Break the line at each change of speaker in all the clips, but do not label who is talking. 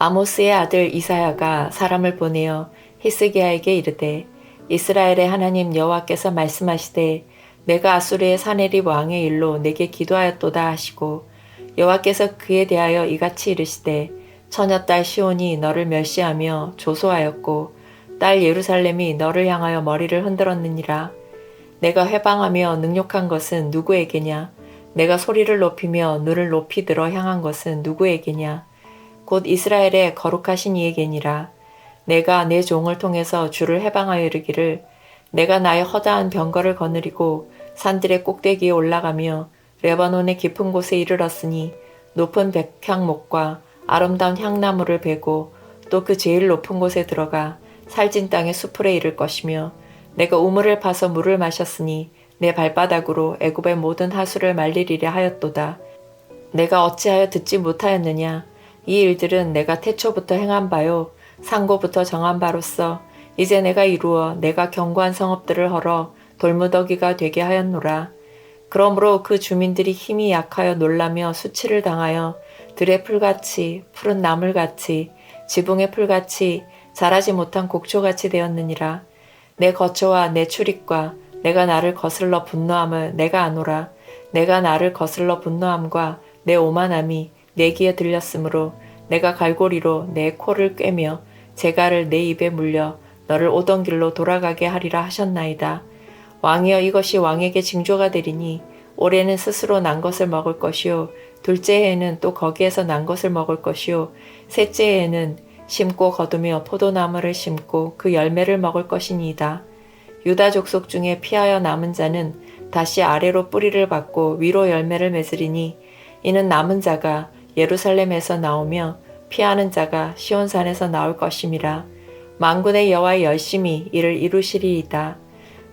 아모스의 아들 이사야가 사람을 보내어 히스기야에게 이르되 이스라엘의 하나님 여호와께서 말씀하시되 내가 아수르의 사네립 왕의 일로 내게 기도하였도다 하시고 여호와께서 그에 대하여 이같이 이르시되 처녀딸 시온이 너를 멸시하며 조소하였고 딸 예루살렘이 너를 향하여 머리를 흔들었느니라. 내가 회방하며 능욕한 것은 누구에게냐? 내가 소리를 높이며 눈을 높이 들어 향한 것은 누구에게냐? 곧 이스라엘의 거룩하신 이에게니라. 내가 내 종을 통해서 주를 해방하여 이르기를 내가 나의 허다한 병거를 거느리고 산들의 꼭대기에 올라가며 레바논의 깊은 곳에 이르렀으니 높은 백향목과 아름다운 향나무를 베고 또 그 제일 높은 곳에 들어가 살진 땅의 수풀에 이를 것이며 내가 우물을 파서 물을 마셨으니 내 발바닥으로 애굽의 모든 하수를 말리리라 하였도다. 내가 어찌하여 듣지 못하였느냐? 이 일들은 내가 태초부터 행한 바요 상고부터 정한 바로서 이제 내가 이루어 내가 견고한 성읍들을 헐어 돌무더기가 되게 하였노라. 그러므로 그 주민들이 힘이 약하여 놀라며 수치를 당하여 들의 풀같이 푸른 나물같이 지붕의 풀같이 자라지 못한 곡초같이 되었느니라. 내 거처와 내 출입과 내가 나를 거슬러 분노함을 내가 아노라. 내가 나를 거슬러 분노함과 내 오만함이 내 귀에 들렸으므로 내가 갈고리로 내 코를 꿰며 재갈을 내 입에 물려 너를 오던 길로 돌아가게 하리라 하셨나이다. 왕이여 이것이 왕에게 징조가 되리니 올해는 스스로 난 것을 먹을 것이요 둘째 해에는 또 거기에서 난 것을 먹을 것이요 셋째 해에는 심고 거두며 포도나무를 심고 그 열매를 먹을 것이니이다. 유다 족속 중에 피하여 남은 자는 다시 아래로 뿌리를 받고 위로 열매를 맺으리니 이는 남은 자가 예루살렘에서 나오며 피하는 자가 시온산에서 나올 것임이라. 만군의 여호와의 열심히 이를 이루시리이다.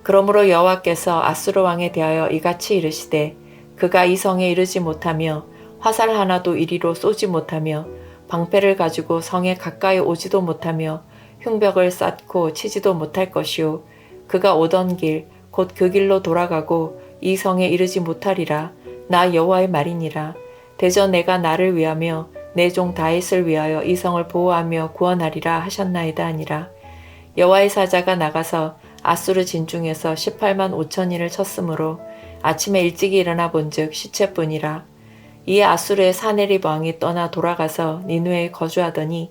그러므로 여호와께서 아수르 왕에 대하여 이같이 이르시되 그가 이 성에 이르지 못하며 화살 하나도 이리로 쏘지 못하며 방패를 가지고 성에 가까이 오지도 못하며 흉벽을 쌓고 치지도 못할 것이요 그가 오던 길 곧 그 길로 돌아가고 이 성에 이르지 못하리라. 나 여호와의 말이니라. 대저 내가 나를 위하며 내 종 다윗을 위하여 이 성을 보호하며 구원하리라 하셨나이다 하니라. 여호와의 사자가 나가서 아수르 진중에서 18만 5천인을 쳤으므로 아침에 일찍이 일어나 본즉 시체뿐이라. 이에 아수르의 사네립 왕이 떠나 돌아가서 니누에 거주하더니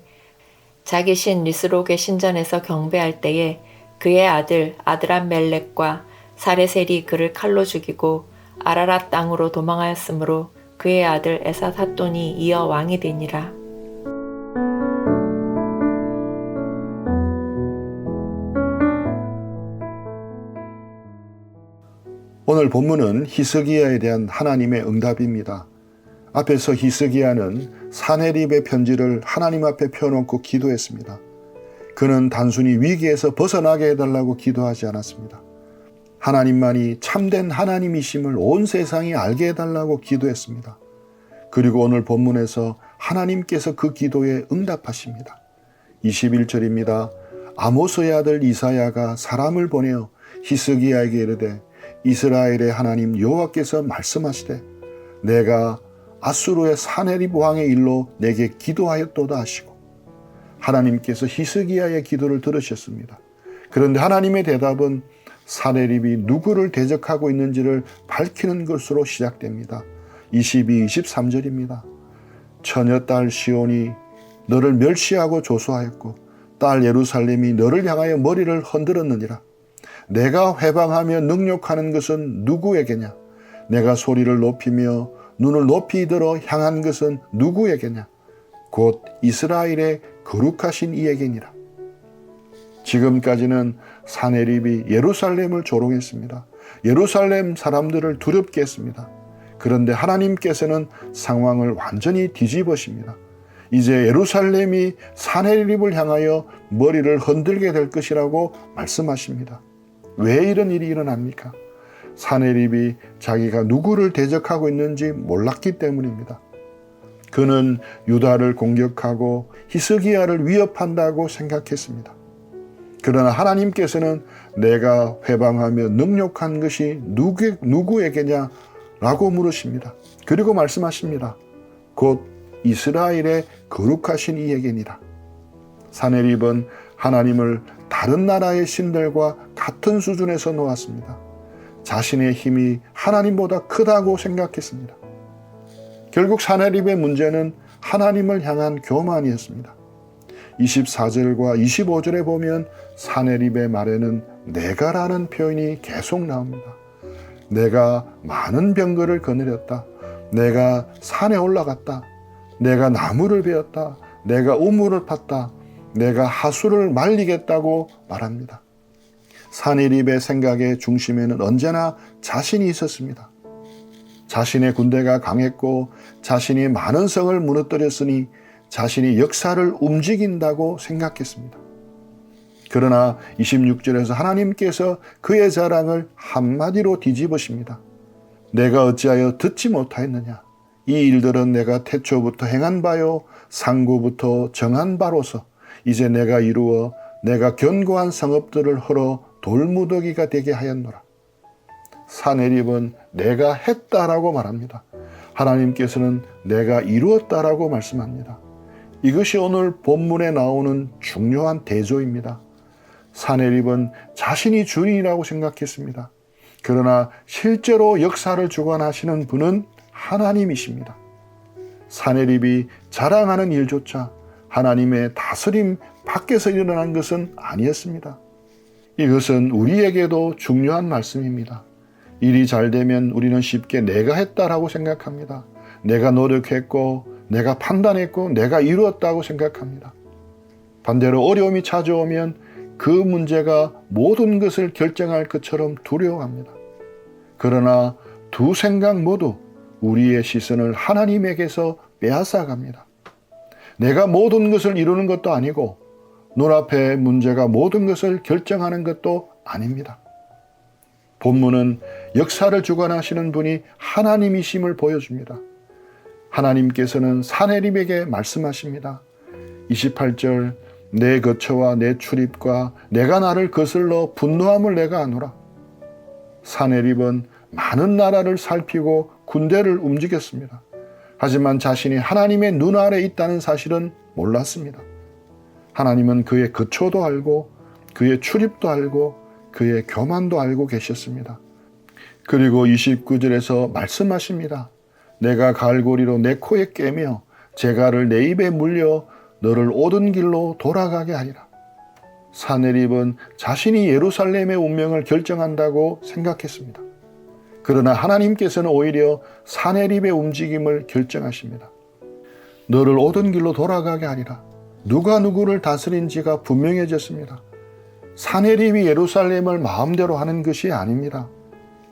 자기 신 리스록의 신전에서 경배할 때에 그의 아들 아드람멜렉과 사레셀이 그를 칼로 죽이고 아라랏 땅으로 도망하였으므로 그의 아들 에사사돈이 이어 왕이 되니라.
오늘 본문은 히스기야에 대한 하나님의 응답입니다. 앞에서 히스기야는 사네립의 편지를 하나님 앞에 펴놓고 기도했습니다. 그는 단순히 위기에서 벗어나게 해달라고 기도하지 않았습니다. 하나님만이 참된 하나님이심을 온 세상이 알게 해달라고 기도했습니다. 그리고 오늘 본문에서 하나님께서 그 기도에 응답하십니다. 21절입니다. 아모스의 아들 이사야가 사람을 보내어 히스기야에게 이르되 이스라엘의 하나님 여호와께서 말씀하시되 내가 아수르의 사네립 왕의 일로 내게 기도하였도다 하시고 하나님께서 히스기야의 기도를 들으셨습니다. 그런데 하나님의 대답은 사네립이 누구를 대적하고 있는지를 밝히는 것으로 시작됩니다. 22, 23절입니다. 처녀딸 시온이 너를 멸시하고 조소하였고 딸 예루살렘이 너를 향하여 머리를 흔들었느니라. 내가 회방하며 능욕하는 것은 누구에게냐? 내가 소리를 높이며 눈을 높이 들어 향한 것은 누구에게냐? 곧 이스라엘의 거룩하신 이에게니라. 지금까지는 사네립이 예루살렘을 조롱했습니다. 예루살렘 사람들을 두렵게 했습니다. 그런데 하나님께서는 상황을 완전히 뒤집으십니다. 이제 예루살렘이 사네립을 향하여 머리를 흔들게 될 것이라고 말씀하십니다. 왜 이런 일이 일어납니까? 사네립이 자기가 누구를 대적하고 있는지 몰랐기 때문입니다. 그는 유다를 공격하고 히스기야를 위협한다고 생각했습니다. 그러나 하나님께서는 내가 회방하며 능욕한 것이 누구에게냐? 라고 물으십니다. 그리고 말씀하십니다. 곧 이스라엘의 거룩하신 이에게니라. 사네립은 하나님을 다른 나라의 신들과 같은 수준에서 놓았습니다. 자신의 힘이 하나님보다 크다고 생각했습니다. 결국 사네립의 문제는 하나님을 향한 교만이었습니다. 24절과 25절에 보면 사네립의 말에는 내가라는 표현이 계속 나옵니다. 내가 많은 병거를 거느렸다. 내가 산에 올라갔다. 내가 나무를 베었다. 내가 우물을 팠다. 내가 하수를 말리겠다고 말합니다. 사네립의 생각의 중심에는 언제나 자신이 있었습니다. 자신의 군대가 강했고 자신이 많은 성을 무너뜨렸으니 자신이 역사를 움직인다고 생각했습니다. 그러나 26절에서 하나님께서 그의 자랑을 한마디로 뒤집으십니다. 내가 어찌하여 듣지 못하였느냐? 이 일들은 내가 태초부터 행한 바요 상고부터 정한 바로서 이제 내가 이루어 내가 견고한 성읍들을 헐어 돌무더기가 되게 하였노라. 사네립은 내가 했다라고 말합니다. 하나님께서는 내가 이루었다라고 말씀합니다. 이것이 오늘 본문에 나오는 중요한 대조입니다. 사네립은 자신이 주인이라고 생각했습니다. 그러나 실제로 역사를 주관하시는 분은 하나님이십니다. 사네립이 자랑하는 일조차 하나님의 다스림 밖에서 일어난 것은 아니었습니다. 이것은 우리에게도 중요한 말씀입니다. 일이 잘 되면 우리는 쉽게 내가 했다라고 생각합니다. 내가 노력했고 내가 판단했고 내가 이루었다고 생각합니다. 반대로 어려움이 찾아오면 그 문제가 모든 것을 결정할 것처럼 두려워합니다. 그러나 두 생각 모두 우리의 시선을 하나님에게서 빼앗아갑니다. 내가 모든 것을 이루는 것도 아니고 눈앞의 문제가 모든 것을 결정하는 것도 아닙니다. 본문은 역사를 주관하시는 분이 하나님이심을 보여줍니다. 하나님께서는 사네립에게 말씀하십니다. 28절 내 거처와 내 출입과 내가 나를 거슬러 분노함을 내가 아노라. 사네립은 많은 나라를 살피고 군대를 움직였습니다. 하지만 자신이 하나님의 눈 아래 있다는 사실은 몰랐습니다. 하나님은 그의 거처도 알고 그의 출입도 알고 그의 교만도 알고 계셨습니다. 그리고 29절에서 말씀하십니다. 내가 갈고리로 내 코에 깨며 재갈을 내 입에 물려 너를 오던 길로 돌아가게 하리라. 사네립은 자신이 예루살렘의 운명을 결정한다고 생각했습니다. 그러나 하나님께서는 오히려 사네립의 움직임을 결정하십니다. 너를 오던 길로 돌아가게 하리라. 누가 누구를 다스린지가 분명해졌습니다. 사네립이 예루살렘을 마음대로 하는 것이 아닙니다.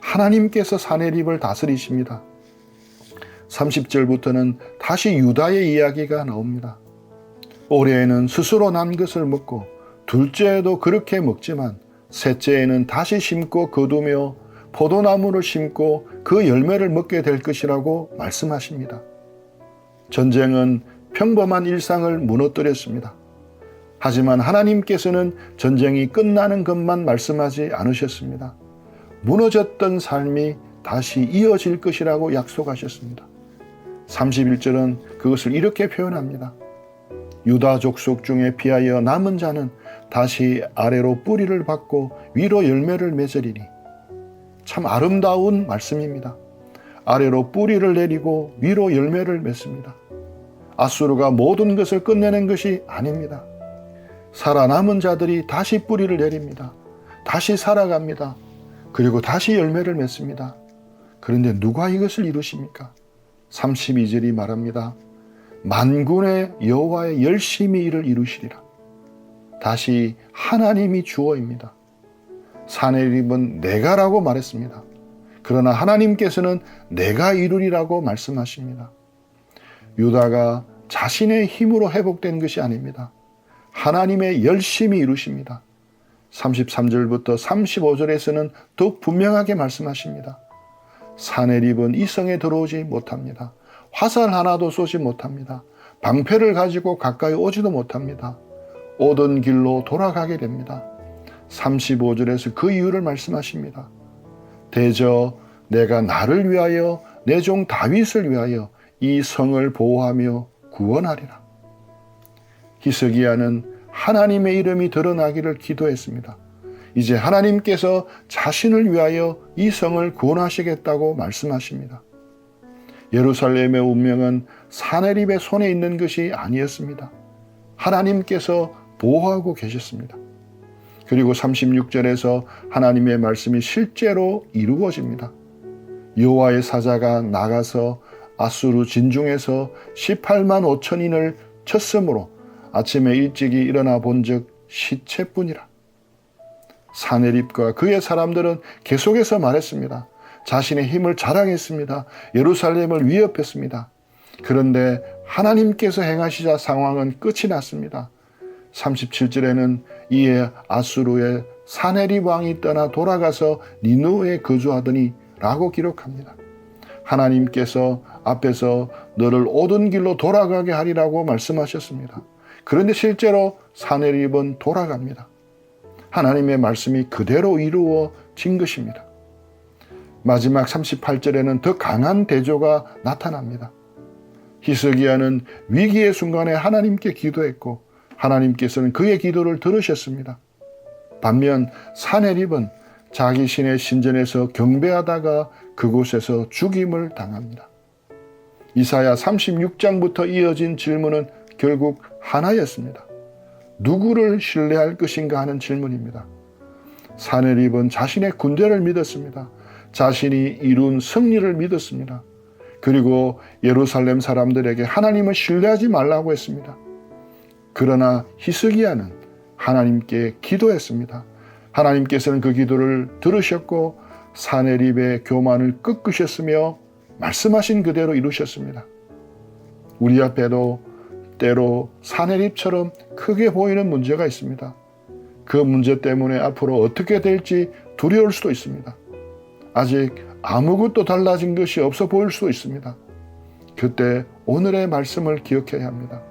하나님께서 사네립을 다스리십니다. 30절부터는 다시 유다의 이야기가 나옵니다. 올해에는 스스로 난 것을 먹고 둘째에도 그렇게 먹지만 셋째에는 다시 심고 거두며 포도나무를 심고 그 열매를 먹게 될 것이라고 말씀하십니다. 전쟁은 평범한 일상을 무너뜨렸습니다. 하지만 하나님께서는 전쟁이 끝나는 것만 말씀하지 않으셨습니다. 무너졌던 삶이 다시 이어질 것이라고 약속하셨습니다. 31절은 그것을 이렇게 표현합니다. 유다 족속 중에 피하여 남은 자는 다시 아래로 뿌리를 받고 위로 열매를 맺으리니. 참 아름다운 말씀입니다. 아래로 뿌리를 내리고 위로 열매를 맺습니다. 아수르가 모든 것을 끝내는 것이 아닙니다. 살아남은 자들이 다시 뿌리를 내립니다. 다시 살아갑니다. 그리고 다시 열매를 맺습니다. 그런데 누가 이것을 이루십니까? 32절이 말합니다. 만군의 여호와의 열심히 이를 이루시리라. 다시 하나님이 주어입니다. 사네립은 내가라고 말했습니다. 그러나 하나님께서는 내가 이루리라고 말씀하십니다. 유다가 자신의 힘으로 회복된 것이 아닙니다. 하나님의 열심히 이루십니다. 33절부터 35절에서는 더욱 분명하게 말씀하십니다. 사네립은 이 성에 들어오지 못합니다. 화살 하나도 쏘지 못합니다. 방패를 가지고 가까이 오지도 못합니다. 오던 길로 돌아가게 됩니다. 35절에서 그 이유를 말씀하십니다. 대저 내가 나를 위하여 내 종 다윗을 위하여 이 성을 보호하며 구원하리라. 히스기야는 하나님의 이름이 드러나기를 기도했습니다. 이제 하나님께서 자신을 위하여 이 성을 구원하시겠다고 말씀하십니다. 예루살렘의 운명은 사내립의 손에 있는 것이 아니었습니다. 하나님께서 보호하고 계셨습니다. 그리고 36절에서 하나님의 말씀이 실제로 이루어집니다. 여호와의 사자가 나가서 아수르 진중에서 18만 5천인을 쳤으므로 아침에 일찍이 일어나 본즉 시체뿐이라. 사내립과 그의 사람들은 계속해서 말했습니다. 자신의 힘을 자랑했습니다. 예루살렘을 위협했습니다. 그런데 하나님께서 행하시자 상황은 끝이 났습니다. 37절에는 이에 아수르의 사내립 왕이 떠나 돌아가서 니느웨에 거주하더니 라고 기록합니다. 하나님께서 앞에서 너를 옳은 길로 돌아가게 하리라고 말씀하셨습니다. 그런데 실제로 사내립은 돌아갑니다. 하나님의 말씀이 그대로 이루어진 것입니다. 마지막 38절에는 더 강한 대조가 나타납니다. 히스기야는 위기의 순간에 하나님께 기도했고 하나님께서는 그의 기도를 들으셨습니다. 반면 사내립은 자기 신의 신전에서 경배하다가 그곳에서 죽임을 당합니다. 이사야 36장부터 이어진 질문은 결국 하나였습니다. 누구를 신뢰할 것인가 하는 질문입니다. 사내립은 자신의 군대를 믿었습니다. 자신이 이룬 승리를 믿었습니다. 그리고 예루살렘 사람들에게 하나님을 신뢰하지 말라고 했습니다. 그러나 히스기야는 하나님께 기도했습니다. 하나님께서는 그 기도를 들으셨고 사내립의 교만을 꺾으셨으며 말씀하신 그대로 이루셨습니다. 우리 앞에도 때로 사내립처럼 크게 보이는 문제가 있습니다. 그 문제 때문에 앞으로 어떻게 될지 두려울 수도 있습니다. 아직 아무것도 달라진 것이 없어 보일 수도 있습니다. 그때 오늘의 말씀을 기억해야 합니다.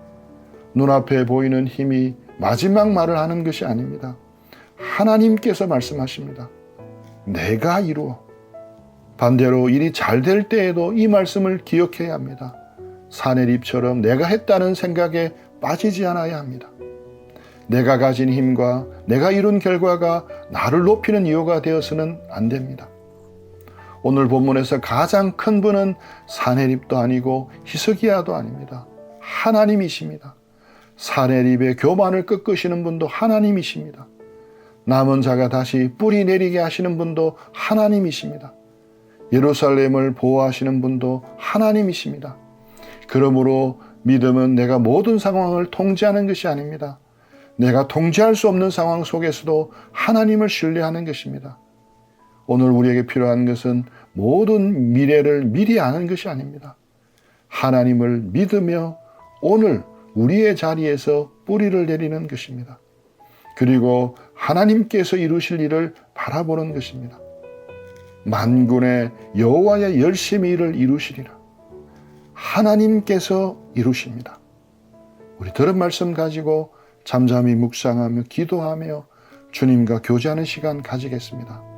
눈앞에 보이는 힘이 마지막 말을 하는 것이 아닙니다. 하나님께서 말씀하십니다. 내가 이루어. 반대로 일이 잘 될 때에도 이 말씀을 기억해야 합니다. 사내립처럼 내가 했다는 생각에 빠지지 않아야 합니다. 내가 가진 힘과 내가 이룬 결과가 나를 높이는 이유가 되어서는 안 됩니다. 오늘 본문에서 가장 큰 분은 사내립도 아니고 히스기야도 아닙니다. 하나님이십니다. 사내립의 교만을 꺾으시는 분도 하나님이십니다. 남은 자가 다시 뿌리 내리게 하시는 분도 하나님이십니다. 예루살렘을 보호하시는 분도 하나님이십니다. 그러므로 믿음은 내가 모든 상황을 통제하는 것이 아닙니다. 내가 통제할 수 없는 상황 속에서도 하나님을 신뢰하는 것입니다. 오늘 우리에게 필요한 것은 모든 미래를 미리 아는 것이 아닙니다. 하나님을 믿으며 오늘 우리의 자리에서 뿌리를 내리는 것입니다. 그리고 하나님께서 이루실 일을 바라보는 것입니다. 만군의 여호와의 열심히 일을 이루시리라. 하나님께서 이루십니다. 우리 들은 말씀 가지고 잠잠히 묵상하며 기도하며 주님과 교제하는 시간 가지겠습니다.